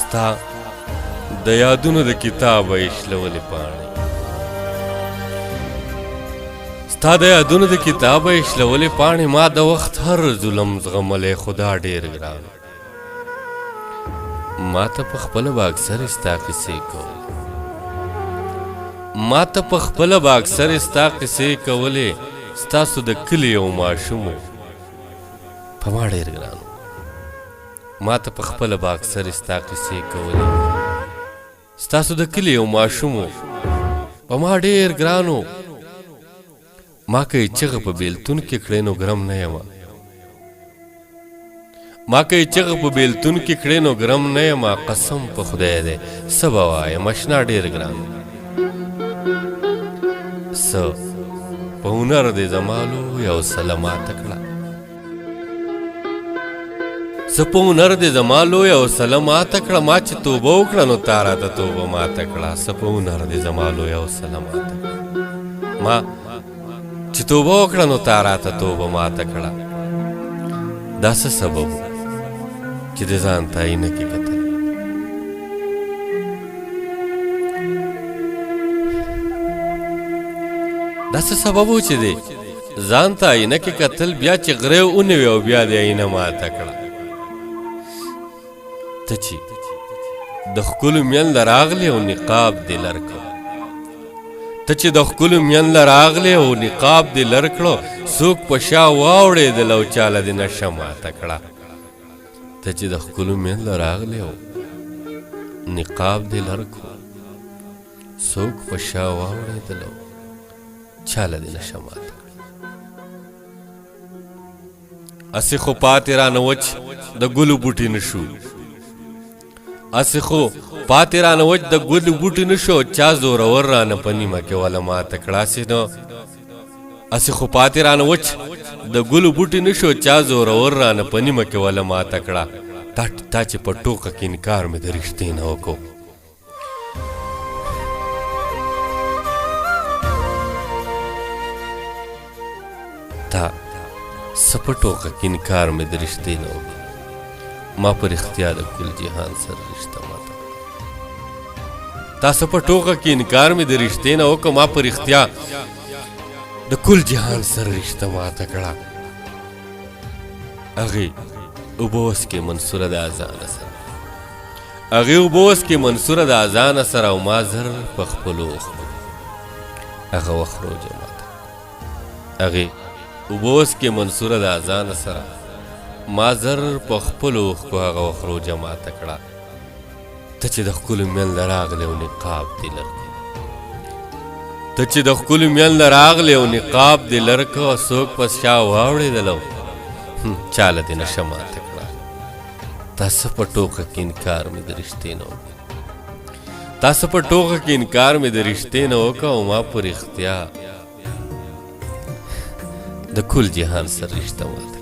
ستا د یادونو د کتابه ایشلولې پاڼې ستا د یادونو د کتابه ایشلولې پاڼې ما د وخت هر ظلم زغملی خدا ډېر ګران ما ته په خپله به اکثر ستا قصې کولې ستاسو د کلي یو ماشوم په ما ډېر ګران ما ته په خپله به اکثر ستا قصې کولې ستاسو د کلي یو ماشوم په ما ډېر ګران ما که یې چغه په بیلتون کې کړې نو ګرم نه یم قسم په خدای دی څه به وایم اشنا ډېر ګران څه په هنر دې زما لوی حوصله ماته کړه ما چې توبه وکړه نو تا راته توبه ماته کړه ما چې توبه وکړه نو تا راته توبه ماته کړه دا څه سبب چې د ځان ته آینه کې کتل بیا چې غره ونوي او بیا د آینه ماته کړه ته چې د ښکلو میندله راغلې او نقاب دې لر کړو څوک په شا واوړېدل او چاله دې نشه ماته کړه اسې خو پاتې رانه وچ د ګلو بوټي نشو چا زورور رانه په نیمه کې وله ماته کړه تا چې په ټوکه کې انکار مې د رښتې نه وکړو ما پر اختیار کل جهان سره رشته ماته تاسو په ټوکه کې انکار مې د رشتې نه وکړو ما پر اختیار د کل جهان سره رشته ماته کړه هغې اوبه وڅکې منصوره د اذانه سره او ما زر په خپلو اوښکو هغه وخروجه ماته کړه ته چې د ښکلو میندله راغلې او نقاب دې لر کړه څوک په شا واوړېدل او چاله دې نشه ماته کړه تاسو په ټوکه کې انکار مې د رښتې نه وکړه او ما پر اختیار د کل جهان سره رشته ماته